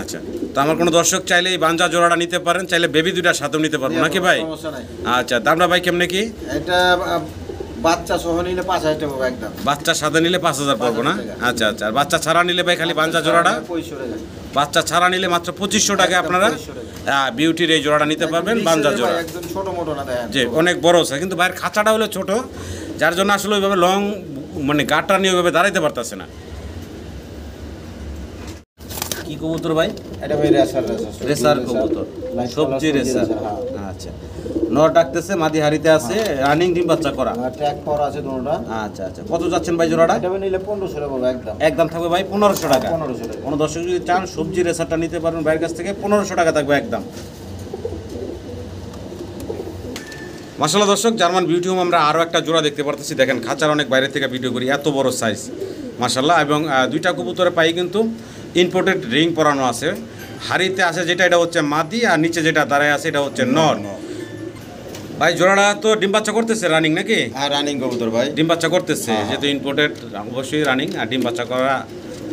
S1: আচ্ছা, তো আমার কোনো দর্শক চাইলে এই বানজা জোড়াটা নিতে পারেন, চাইলে বেবি 2টার সাথেও নিতে পারবো নাকি ভাই? আচ্ছা, দামটা ভাই কেমনে কি?
S2: এটা বাচ্চা সহ নিলে 5,000 টাকা একদম।
S1: বাচ্চা সাদা নিলে 5,000 পড়বো না? আচ্ছা আচ্ছা, আর বাচ্চা ছাড়া নিলে ভাই খালি বানজা জোড়াটা? বাচ্চা ছাড়া নিলে মাত্র 2500 টাকা আপনারা বিউটির এই জোড়াটা নিতে পারবেন, বানজা জোড়া।
S2: একদম ছোট মোটো না, দেখেন
S1: যে অনেক বড় আছে, কিন্তু ভাইয়ের খাঁচাটা হলো ছোট, যার জন্য আসলে ওইভাবে লং মানে গাটা নিয়ে ওইভাবে দাঁড়াইতে পারতেছে না। কি কবুতর ভাই?
S2: এটা ভাই
S1: রেসার কবুতর, সবজি রেসার। আচ্ছা, নর ডাকতেছে, মাদি হাড়িতে আছে, রানিং ডিম বাচ্চা করা,
S2: ট্যাগ করা আছে দুটোটা।
S1: আচ্ছা আচ্ছা, কত যাচ্ছেন ভাই জোড়াটা?
S2: এটা নিলে 1500 টাকা একদম।
S1: একদম থাকবে ভাই 1500 টাকা।
S2: 1500 টাকা।
S1: কোনো দর্শক যদি চান সবজি রেসারটা নিতে পারবেন ভাইয়ের কাছ থেকে, 1500 টাকা থাকবে একদম। মাশাআল্লাহ দর্শক, জার্মান বিউটি হোম আমরা আরও একটা জোড়া দেখতে পারতেছি। দেখেন খাঁচার অনেক বাইরে থেকে ভিডিও করি, এত বড় সাইজ মাশাআল্লাহ। এবং 2টা কবুতরে পাই কিন্তু ইম্পোর্টেড রিং পরানো আছে। হাড়িতে আছে যেটা, এটা হচ্ছে মাদি, আর নিচে যেটা দাঁড়ায় আছে এটা হচ্ছে নর। ভাই জোড়াটা তো ডিম বাচ্চা করতেছে রানিং নাকি?
S2: হ্যাঁ রানিং কবুতর ভাই,
S1: ডিম বাচ্চা করতেছে, যেহেতু ইম্পোর্টেড অবশ্যই রানিং, আর ডিম বাচ্চা করা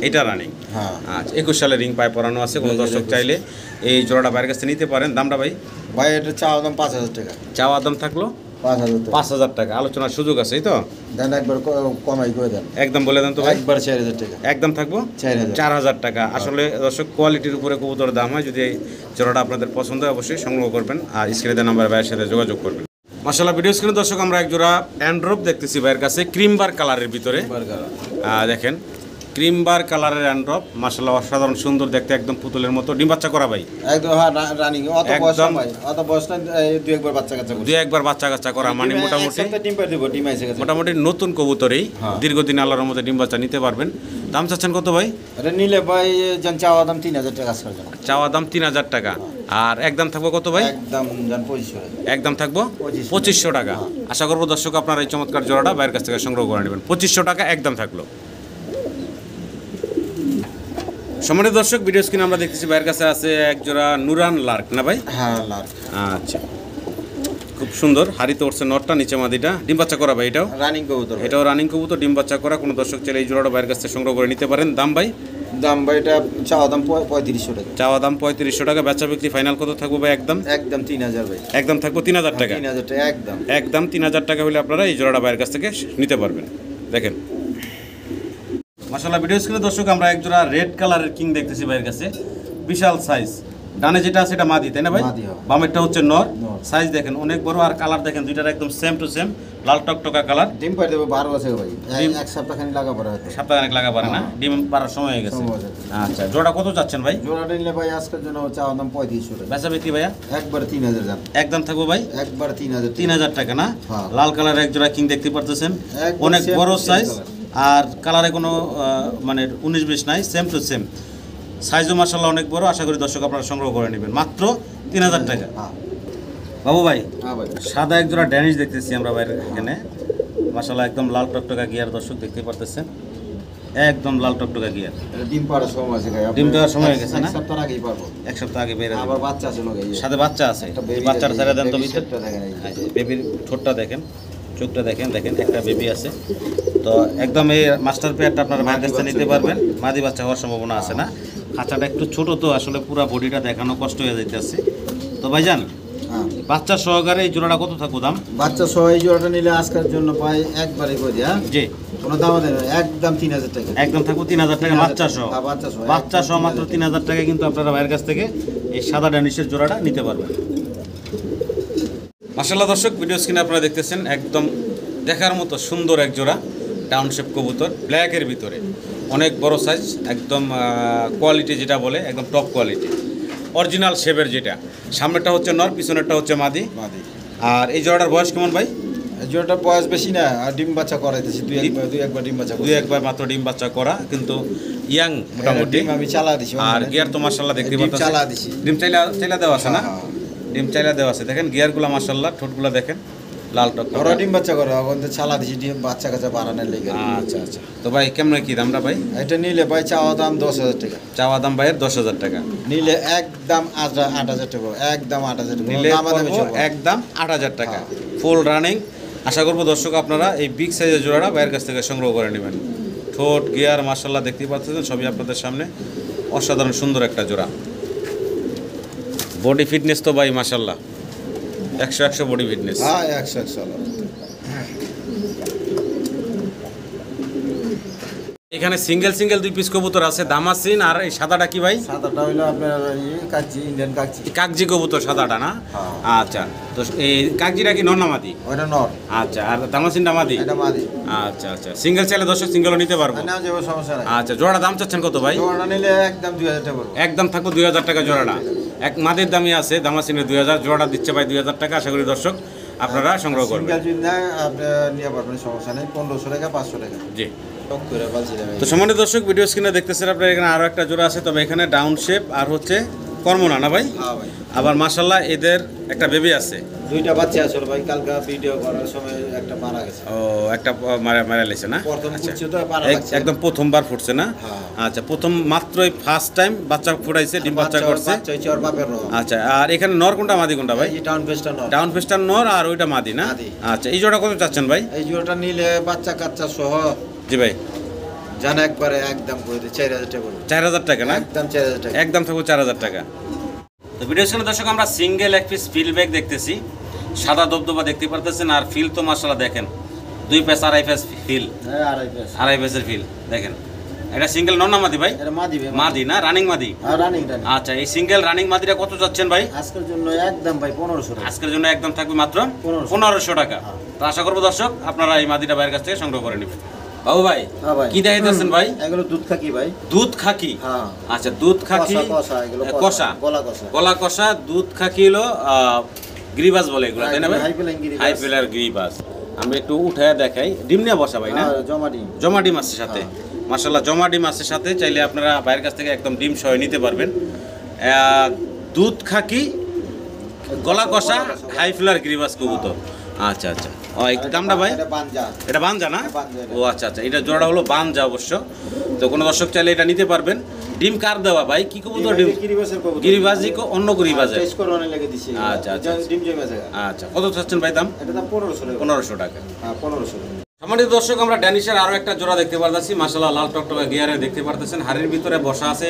S1: এটা রানিং।
S2: হ্যাঁ
S1: আচ্ছা, 21 সালে রিং পায়ে পরানো আছে। কোনো দর্শক চাইলে এই জোড়াটা বাইরের কাছে নিতে পারেন। দামটা ভাই?
S2: ভাই এটা চাওয়া দাম 5,000 টাকা।
S1: চাওয়া দাম থাকলো 5,000 টাকা, আলোচনার সুযোগ আছে এই তো?
S2: দেন একবার কমাই করে দেন,
S1: একদম বলে দেন তো ভাই।
S2: একবার 4,000 টাকা
S1: একদম থাকবো 4,000 টাকা। আসলে দর্শক কোয়ালিটির উপরে কবুতরের দাম হয়। যদি এই জোড়াটা আপনাদের পছন্দ হয় অবশ্যই সংগ্রহ করবেন, আর স্ক্রিনে দেওয়া নাম্বার ভাইয়ের সাথে যোগাযোগ করবেন। মাশাআল্লাহ, ভিডিও স্ক্রিনে দর্শক আমরা এক জোড়া অ্যান্ড্রপ দেখতেছি ভাইয়ের কাছে, ক্রিমবার কালারের ভিতরে। দেখেন ক্রিমবার কালারের অ্যান্ড্রপ, মাশাআল্লাহ অসাধারণ সুন্দর দেখতে, একদম পুতুলের মতো। ডিম বাচ্চা করা ভাই?
S2: একদম রানিং। অত বয়স না ভাই, অত বয়স না, 2-1 বার বাচ্চা কাচ্চা করা, মানে মোটামুটি ডিম পার দিব, ডিম আইছে গেছে
S1: মোটামুটি নতুন কবুতরই, দীর্ঘদিন আল্লাহর রহমতে ডিম বাচ্চা নিতে পারবেন। দাম চাচ্ছেন কত ভাই?
S2: এটা নিলে ভাই জান চাওয়া দাম 3,000 টাকা আছে।
S1: চাওয়া দাম 3,000 টাকা, আর একদম থাকবো কত ভাই?
S2: একদম জান 2500 টাকা।
S1: একদম থাকবো 2500 টাকা। আশা করবো দর্শক আপনারা এই চমৎকার জোড়াটা বাইরের কাছ থেকে সংগ্রহ করে নেবেন। 2500 টাকা একদম থাকলো। সম্মানিত দর্শক, ভিডিও স্ক্রিনে আমরা দেখতেছি বাইরের কাছে আছে এক জোড়া নুরান লার্ক না ভাই?
S2: হ্যাঁ লার্ক।
S1: আচ্ছা, খুব সুন্দর, হাড়িতে উঠছে নটটা, নিচে মাদিটা। ডিম বাচ্চা করা ভাই? এটাও
S2: রানিং কবুতর,
S1: এটাও রানিং কবুতর, ডিম বাচ্চা করা। কোনো দর্শক চাইলে এই জোড়াটা বাইরের কাছ থেকে সংগ্রহ করে নিতে পারেন। দাম ভাই?
S2: দাম ভাই এটা চাওয়া দাম 3500 টাকা।
S1: চাওয়া দাম 3500 টাকা, বেচা বিক্রি ফাইনাল কত থাকবে ভাই? একদম
S2: 3000 ভাই।
S1: একদম থাকবো 3000 টাকা।
S2: 3000 টাকা একদম।
S1: একদম 3000 টাকা হলে আপনারা এই জোড়াটা ভাইয়ের কাছ থেকে নিতে পারবেন। দেখেন মাশাআল্লাহ, ভিডিও স্ক্রিনে দর্শক আমরা এক জোড়া রেড কালারের কিং দেখতেছি ভাইয়ের কাছে, বিশাল সাইজ। ডানে যেটা আছে এটা মাদি, তাই না ভাই? বামেরটা হচ্ছে নর। সাইজ দেখেন অনেক বড়, আর কালার দেখেন দুইটার একদম সেম টু সেম লাল টকটকা কালার।
S2: ডিম পাই দেব 12 আছে ভাই। এক সপ্তাহ খানি লাগা পড়ে হয়তো।
S1: সপ্তাহখানেক লাগা পারে না, ডিম পাড়ার সময় হয়ে গেছে। আচ্ছা, জোড়া কত চাচ্ছেন ভাই?
S2: জোড়াটা নিলে ভাই আজকের জন্য চাওয়া দাম 3500 টাকা।
S1: বেচা বিক্রি ভাইয়া
S2: একবার 3000 দাম।
S1: একদম থাকবো ভাই
S2: একবার 3000।
S1: 3000 টাকা না?
S2: হ্যাঁ।
S1: লাল কালারের এক জোড়া কিং দেখতে পারতেছেন,
S2: একদম
S1: অনেক
S2: same
S1: বড়
S2: to same
S1: সাইজ,
S2: color।
S1: আর কালারে কোনো মানে 19-20 নাই, সেম টু সেম। সাইজও মাশাআল্লাহ অনেক বড়। আশা করি দর্শক আপনারা সংগ্রহ করে নেবেন মাত্র 3000 টাকা।
S2: হ্যাঁ
S1: বাবু ভাই,
S2: হ্যাঁ ভাই।
S1: সাদা এক জোড়া ড্যানিশ দেখতেছি আমরা বাইরে এখানে, মাশাআল্লাহ একদম লাল টকটকা গিয়ার দর্শক দেখতে পারতেছেন, একদম লাল টকটকা গিয়ার।
S2: এটা ডিম পাড়ার সময় আছে ভাই।
S1: ডিম দেওয়ার সময় হয়ে গেছে না?
S2: এক সপ্তাহ আগেই পারবো।
S1: এক সপ্তাহ আগে বের
S2: আবার বাচ্চা আছে লোক এই।
S1: সাথে বাচ্চা আছে,
S2: একটা baby
S1: বাচ্চাটা
S2: আছে,
S1: ছেড়ে দেন তো
S2: baby
S1: ভিতর।
S2: shape টা দেখেন এই।
S1: বেবির ঠোঁটটা দেখেন, চোখটা দেখেন, দেখেন একটা বেবি আছে। তো একদম এই মাস্টার পেয়ারটা আপনারা ভাইয়ের কাছ থেকে নিতে পারবেন। মাদি বাচ্চা হওয়ার সম্ভাবনা আছে না? খাঁচাটা একটু ছোট, তো আসলে পুরো বডিটা দেখানো কষ্ট হয়ে যাইতেছে। তো ভাইজান,
S2: হ্যাঁ
S1: বাচ্চা সহকারে এই জোড়াটা কত থাকবো দাম?
S2: বাচ্চা সহ এই জোড়াটা নিলে আজকের জন্য পাই একবারে করে দিয়া।
S1: জি,
S2: কোনো দাম দেন একদম 3000 টাকা।
S1: একদম থাকবো 3000 টাকা বাচ্চা সহ।
S2: হ্যাঁ, বাচ্চা সহ।
S1: বাচ্চা সহ মাত্র 3000 টাকা কিন্তু আপনারা ভাইয়ের কাছ থেকে এই সাদা ড্যানিশের জোড়াটা নিতে পারবেন। মাশাআল্লাহ দর্শক, ভিডিও স্ক্রিনে আপনারা দেখতেছেন একদম দেখার মতো সুন্দর এক জোড়া টাউনশেপ কবুতর, ব্ল্যাকের ভিতরে অনেক বড় সাইজ, একদম কোয়ালিটি যেটা বলে একদম টপ কোয়ালিটি, অরিজিনাল শেপের যেটা। সামনেরটা হচ্ছে নর, পিছনেরটা হচ্ছে মাদি।
S2: মাদি।
S1: আর এই জোড়াটার বয়স কেমন ভাই?
S2: এই জোড়াটার বয়স বেশি না, আর ডিম বাচ্চা করাইতেছি দুই একবার ডিম বাচ্চা
S1: দুই একবার মাত্র ডিম বাচ্চা করা, কিন্তু ইয়াং মোটামুটি।
S2: ডিম আমি চালা দিছি।
S1: আর গিয়ার তো মাশাআল্লাহ দেখতে
S2: ডিম
S1: পাচ্ছেন,
S2: চালা দিছি।
S1: ডিম চাইলা দেওয়া আছে না?
S2: হ্যাঁ।
S1: ডিম চাইলা দেওয়া আছে, দেখেন গিয়ারগুলো মাশাআল্লাহ, ঠোঁটগুলো দেখেন লাল টক।
S2: ওরা ডিম বাচ্চা করে, এখন তো চালা দিছি ডিম বাচ্চা কাচ্চা বাড়ানোর লেগে।
S1: আচ্ছা আচ্ছা, তো ভাই কেমন কি দামটা ভাই?
S2: এটা নিলে ভাই চাওয়া দাম 10000 টাকা।
S1: চাওয়া দাম ভাইয়ের 10,000 টাকা,
S2: নিলে একদম 8000 টাকা। একদম 8000 টাকা।
S1: নিলে
S2: দামাদামি চলবে না।
S1: একদম 8000 টাকা ফুল রানিং। আশা করবো দর্শক আপনারা এই বিগ সাইজের জোড়াটা ভাইয়ের কাছ থেকে সংগ্রহ করে নেবেন। ঠোঁট গিয়ার মাশাআল্লাহ দেখতেই পাচ্ছেন, সবই আপনাদের সামনে অসাধারণ সুন্দর একটা জোড়া। বডি ফিটনেস তো ভাই মাশাআল্লাহ 100 বডি ফিটনেস।
S2: হ্যাঁ 100
S1: এখানে সিঙ্গেল দুই পিস কবুতর আছে, দামাসিন। আর এই সাদাটা কি ভাই?
S2: সাদাটা হইলো আপনার কাচ্চি, ইন্ডিয়ান কাচ্চি।
S1: কাগজি কবুতর সাদাটা না?
S2: হ্যাঁ।
S1: আচ্ছা, তো এই কাগজিটা কি নর না মাদি?
S2: ওটা নর।
S1: আচ্ছা, আর দামাসিনটা মাদি?
S2: এটা মাদি।
S1: আচ্ছা আচ্ছা, সিঙ্গেল চাইলে দর্শক সিঙ্গেলও নিতে পারবো।
S2: না যাবে, সমস্যা নাই।
S1: আচ্ছা, জোড়া দাম চাচ্ছেন কত ভাই?
S2: জোড়া নিলে একদম 2000 টাকা পড়বে।
S1: একদম থাকবো 2000 টাকা জোড়াটা। এক মাদির দামই আছে, দামাসিনের 2000, জোড়াটা দিচ্ছে ভাই 2000 টাকা। আশা করি দর্শক আপনারা সংগ্রহ করবেন।
S2: সিঙ্গেল যদি না আপনি নিয়ে পারবেন, সমস্যা নেই। 1500 টাকা 500 টাকা।
S1: জি।
S2: টক করে বলছি
S1: তো সম্মানিত দর্শক, ভিডিও স্ক্রিনে দেখতেছেন আপনারা এখানে আরও একটা জোড়া আছে, তবে এখানে ডাউন শেপ আর হচ্ছে কর্মনা না ভাই?
S2: হ্যাঁ ভাই।
S1: আবার মাশাআল্লাহ এদের একটা বেবি আছে।
S2: দুইটা বাচ্চা আছে ভাই, কালকে ভিডিও করার সময় একটা মারা গেছে।
S1: ও, একটা মারা লেছে না?
S2: প্রথম
S1: আচ্ছা।
S2: ফুটছে তো মারা লাগছে।
S1: একদম প্রথমবার ফুটছে না?
S2: হ্যাঁ।
S1: আচ্ছা, প্রথম মাত্রই ফার্স্ট টাইম বাচ্চা ফুটাইছে, ডিম বাচ্চা করছে।
S2: বাচ্চা হইছে ওর বাপের রো।
S1: আচ্ছা, আর এখানে নর কোনটা মাদি কোনটা ভাই?
S2: এই টাউন ফেস্টা নর।
S1: ডাউন ফেস্টার নর, আর ওইটা মাদি না?
S2: মাদি।
S1: আচ্ছা, এই জোড়া কত চাচ্ছেন ভাই?
S2: এই জোড়াটা নিলে বাচ্চা কাচ্চা সহ
S1: জি ভাই,
S2: জানা একবারে একদম করে 4000 টাকা পড়বে।
S1: 4000 টাকা না?
S2: একদম 4000 টাকা।
S1: একদম থাকবো 4000 টাকা। তো ভিডিও শুনে দর্শক আমরা সিঙ্গেল এক পিস ফিল ব্যাগ দেখতেছি, সাদা দবদবা দেখতে পারতেছেন। আর ফিল তো মাশাআল্লাহ দেখেন, 2 পেস 2.5 পেস ফিল,
S2: হ্যাঁ 2.5 পেস।
S1: 2.5 পেসের ফিল দেখেন। এটা সিঙ্গেল নর না মাদি ভাই?
S2: এটা মাদি ভাই।
S1: মাদি না? রানিং মাদি?
S2: আর রানিং।
S1: আচ্ছা, এই সিঙ্গেল রানিং মাদিটা কত যাচ্ছেন ভাই?
S2: আজকের জন্য একদম ভাই 1500 টাকা।
S1: আজকের জন্য একদম থাকবে মাত্র
S2: 1500
S1: 1500 টাকা। তো আশা করবো দর্শক আপনারা এই মাদিটা ভাইয়ের কাছ থেকে সংগ্রহ করে নেবেন। বাবু ভাই,
S2: হ্যাঁ ভাই।
S1: কি দেখাইতেছেন ভাই?
S2: এগুলো দুধ খাকি ভাই।
S1: দুধ খাকি?
S2: হ্যাঁ।
S1: আচ্ছা, দুধ খাকি
S2: কষা এগুলো
S1: কষা,
S2: গলা কষা।
S1: গলা কষা দুধ খাকি হলো গ্রিবাস বলে এগুলো, তাই না ভাই? হাই পিলার গ্রিবাস। আমি একটু উঠায় দেখাই। ডিম নিয়ে বসা ভাই না?
S2: জমা ডিম।
S1: জমা ডিম আছে সাথে, মাশাআল্লাহ জমা ডিম আছে সাথে। চাইলে আপনারা বাইরের কাছ থেকে একদম ডিম সহ নিতে পারবেন। দুধ খাকি গলা কষা হাই ফিলার গ্রিবাস কবুতর। আচ্ছা আচ্ছা, ও এই দামটা ভাই? এটা বানজা না? ও আচ্ছা আচ্ছা, এটা জোড়া হলো বানজা অবশ্য। তো কোনো দর্শক চাইলে এটা নিতে পারবেন। ডিম কার দেওয়া ভাই? কি কবুতর? ডিম গিরিবাজি অন্য গিরিবাজের। আচ্ছা আচ্ছা,
S2: ডিম জমে আছে।
S1: আচ্ছা, কত চাচ্ছেন ভাই দাম?
S2: এটা দাম 1500 টাকা।
S1: 1500 টাকা।
S2: হ্যাঁ 1500 টাকা।
S1: সম্মানিত দর্শক, আমরা ড্যানিশের আরো একটা জোড়া দেখতে পারতেছি। মাশাআল্লাহ, লাল টকটকে গিয়ারে দেখতে পারতেছেন। হাড়ির ভিতরে বসা আছে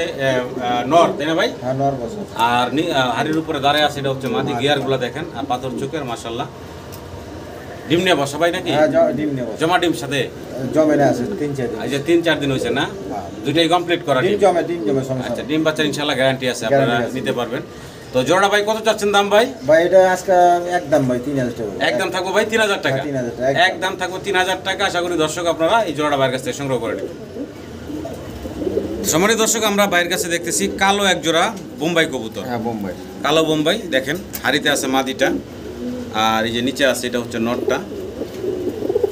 S1: নর, তাই না ভাই?
S2: হ্যাঁ, নর বসা।
S1: আর হাড়ির উপরে দাঁড়ায় আছে, এটা হচ্ছে মাদি। গিয়ারগুলো দেখেন, আর পাথর চোখের, মাশাআল্লাহ। ডিম নিয়ে বসা ভাই নাকি?
S2: হ্যাঁ, ডিম নিয়ে বসা।
S1: জমা ডিম সাথে
S2: জমে না আছে 3-4 দিন।
S1: এই যে 3-4 দিন হয়েছে না? দুইটাই কমপ্লিট করা
S2: ডিম জমে সমস্যা।
S1: আচ্ছা, ডিম বাচ্চা ইনশাআল্লাহ গ্যারান্টি আছে, আপনারা নিতে পারবেন। তো জোড়া ভাই কত চাচ্ছেন দাম ভাই?
S2: ভাই এটা আজকে একদম ভাই 3000 টাকা।
S1: একদম থাকবো ভাই 3000 টাকা।
S2: 3000 টাকা
S1: একদম থাকবো 3000 টাকা। আশা করি দর্শক আপনারা এই জোড়াটা বাইরের কাছ থেকে সংগ্রহ করে নেবেন। সম্মানিত দর্শক, আমরা বাইরের কাছে দেখতেছি কালো এক জোড়া বোম্বাই কবুতর।
S2: হ্যাঁ, বোম্বাই।
S1: কালো বোম্বাই দেখেন, হাড়িতে আছে মাদিটা, আর এই যে নিচে আছে এটা হচ্ছে নরটা।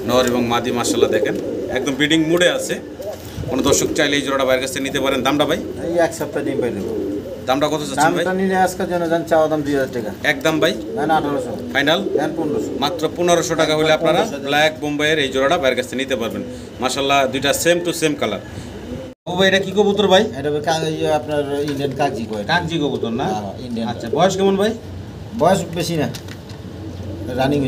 S1: নর এবং মাদি মাশাআল্লাহ দেখেন একদম ব্রিডিং মুডে আছে। কোনো দর্শক চাইলে এই জোড়াটা বাইরের কাছ থেকে নিতে পারেন। দামটা ভাই?
S2: এই এক সপ্তাহ ডিম পাই দেব।
S1: দামটা কত চাচ্ছেন ভাই?
S2: দামটা নিলে আজকে জন্য জান চাওয়া দাম 2000 টাকা।
S1: একদম ভাই?
S2: না, 1800।
S1: ফাইনাল?
S2: 1500।
S1: মাত্র 1500 টাকা হলে আপনারা ব্ল্যাক বোম্বাইয়ের এই জোড়াটা বাইরের কাছ থেকে নিতে পারবেন। মাশাআল্লাহ, দুইটা সেম টু সেম কালার। ও ভাই, এটা কি কবুতর ভাই?
S2: এটা আপনার ইন্ডিয়ান কাগজি কয়।
S1: কাগজি কবুতর না?
S2: ইন্ডিয়ান।
S1: আচ্ছা, বয়স কেমন ভাই?
S2: বয়স বেশি না, রানিং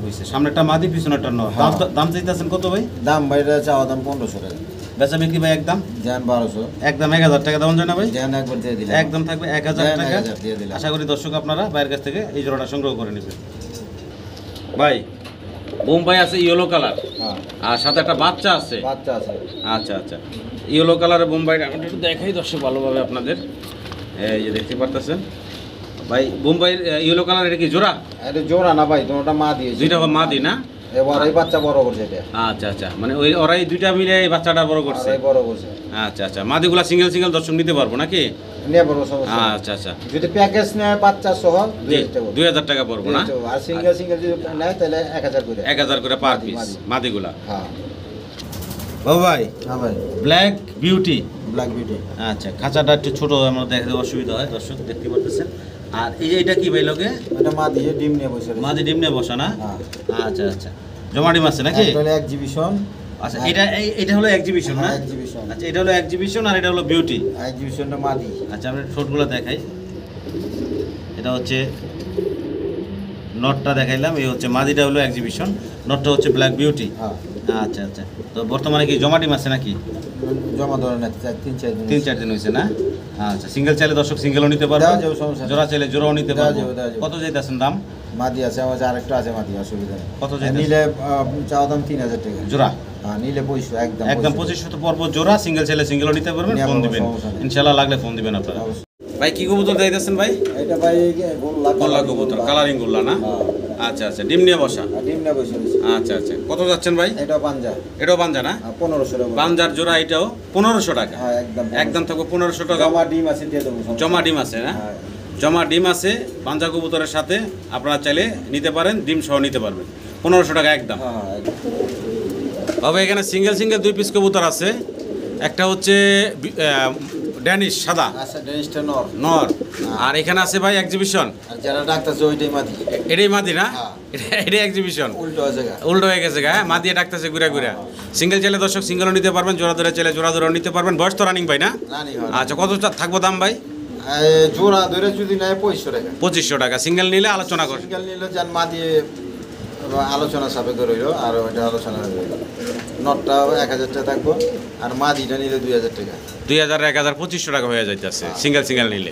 S2: হয়েছে।
S1: সামনে একটা মাদি, পিছনে একটা নর। দাম চাইতেছেন কত ভাই?
S2: দাম ভাইটা চাওয়া দাম 1500 টাকা।
S1: বেচা বিক্রি ভাই একদম?
S2: জান 1200।
S1: একদম 1000 টাকা দাম জানা ভাই?
S2: জান একবার দিয়ে দিলাম।
S1: একদম থাকবে 1000 টাকা।
S2: দিয়ে দিলাম।
S1: আশা করি দর্শক আপনারা বাইরের কাছ থেকে এই জোড়াটা সংগ্রহ করে নেবেন। ভাই, বোম্বাই আছে ইয়েলো কালার,
S2: হ্যাঁ,
S1: আর সাথে একটা বাচ্চা আছে।
S2: বাচ্চা আছে।
S1: আচ্ছা আচ্ছা, ইয়েলো কালারের বোম্বাইটা আমি একটু দেখাই দর্শক ভালোভাবে আপনাদের। এই যে দেখতে পারতেছেন ভাই, বোম্বাইয়ের ইয়েলো কালার। এটা কি জোড়া?
S2: এটা জোড়া না ভাই, দুটোটা মা দিয়েছে।
S1: দুইটা মাদি না?
S2: এবার এই বাচ্চা বড় করছে এটা।
S1: আচ্ছা আচ্ছা, মানে ওরাই দুইটা মিলে এই বাচ্চাটা বড় করছে।
S2: বড় করছে।
S1: আচ্ছা আচ্ছা, মাদিগুলা সিঙ্গেল সিঙ্গেল দর্শক নিতে পারবো নাকি?
S2: নিয়ে বড় সমস্যা।
S1: আচ্ছা আচ্ছা,
S2: যদি প্যাকেজ নেয় বাচ্চা সহ
S1: 2000 টাকা পড়বো না?
S2: আর সিঙ্গেল যদি নেয় তাহলে 1000 করে।
S1: 1000 করে পার পিস মাদিগুলা।
S2: হ্যাঁ।
S1: ও ভাই,
S2: হ্যাঁ ভাই,
S1: ব্ল্যাক বিউটি।
S2: Black beauty.
S1: আচ্ছা, খাঁচাটা একটু ছোট, আমরা দেখতে অসুবিধা হয়, দর্শক দেখতে পারতেছেন। আর এই যে এটা কি ভাই লোকে?
S2: এটা মা দিয়ে ডিম নিয়ে বসে।
S1: মাদি ডিম নিয়ে বসা না?
S2: হ্যাঁ।
S1: আচ্ছা আচ্ছা, জমা ডিম আছে নাকি?
S2: এটা হলো এক্সিবিশন।
S1: আচ্ছা, এটা হলো এক্সিবিশন না?
S2: এক্সিবিশন।
S1: আচ্ছা, এটা হলো এক্সিবিশন আর এটা হলো বিউটি।
S2: এক্সিবিশনটা মাদি।
S1: আচ্ছা, আমরা ঠোঁটগুলো দেখাই। এটা হচ্ছে নটটা দেখাইলাম, এই হচ্ছে মাদিটা হলো এক্সিবিশন, নটটা হচ্ছে ব্ল্যাক বিউটি।
S2: হ্যাঁ।
S1: আচ্ছা আচ্ছা, তো বর্তমানে কি জমা ডিম আছে নাকি?
S2: জমা ধরে না,
S1: 3-4 দিন হয়েছে না? আচ্ছা, সিঙ্গেল চাইলে দর্শক সিঙ্গেলও নিতে পারবে, জোড়া চাইলে জোড়াও নিতে পারবে। কত চাইতেছেন দাম?
S2: মাদি আছে আমার, আরেকটা আছে মাদি, অসুবিধা নেই।
S1: কত চাইতেছেন?
S2: নিলে চাওয়া দাম 3000 টাকা
S1: জোড়া?
S2: হ্যাঁ, নিলে 2500 একদম।
S1: একদম 2500 পর্ব জোড়া। সিঙ্গেল চাইলে সিঙ্গেলও নিতে পারবেন, ফোন দিবেন ইনশাআল্লাহ, লাগলে ফোন দিবেন আপনারা। ভাই, কি কবুতর চাইতেছেন ভাই?
S2: এটা ভাই
S1: গোল্লা কবুতর, কালারিং গোল্লা না? আচ্ছা আচ্ছা, ডিম নিয়ে বসা।
S2: ডিম নিয়ে বসে।
S1: আচ্ছা আচ্ছা, কত যাচ্ছেন ভাই?
S2: এটা পাঞ্জা।
S1: এটাও পাঞ্জা না?
S2: 1500 টাকা
S1: পাঞ্জার জোড়া, এটাও 1500 টাকা।
S2: হ্যাঁ, একদম
S1: একদম থাকবে 1500 টাকা।
S2: জমা ডিম আছে দিয়ে দেবো।
S1: জমা ডিম আছে না? জমা ডিম আছে পাঞ্জা কবুতরের সাথে, আপনারা চাইলে নিতে পারেন, ডিম সহ নিতে পারবেন। 1500 টাকা একদম। বাবা, এখানে সিঙ্গেল সিঙ্গেল 2 পিস কবুতর আছে। একটা হচ্ছে ড্যানিশ সাদা,
S2: আচ্ছা, ডেনিশটা নর।
S1: নর। আর এখানে আছে ভাই এক্সিবিশন।
S2: আর যারা ডাকতেছে ওইটাই মাদি।
S1: এটাই মাদি না?
S2: হ্যাঁ।
S1: এটাই এক্সিবিশন।
S2: উল্টো আছে গা।
S1: উল্টো হয়ে গেছে গা, মাদিয়ে ডাকতেছে ঘুরে ঘুরে। সিঙ্গেল চাইলে দর্শক সিঙ্গেলও নিতে পারবেন, জোড়া ধরে চাইলে জোড়া ধরেও নিতে পারবেন। বয়স তো রানিং ভাই না? আচ্ছা, কত থাকবো দাম ভাই?
S2: জোড়া ধরে যদি নেয় 2500 টাকা।
S1: 2500 টাকা। সিঙ্গেল নিলে আলোচনা কর।
S2: সিঙ্গেল নিলে যান মাদি আলোচনা সাপেক্ষে রইল, আর ওইটা আলোচনা রইল। নটটা 1000 টাকা থাকবো, আর মাদিটা নিলে 2000 টাকা।
S1: 2000 1000 2500 টাকা হয়ে যাইতেছে সিঙ্গেল সিঙ্গেল নিলে।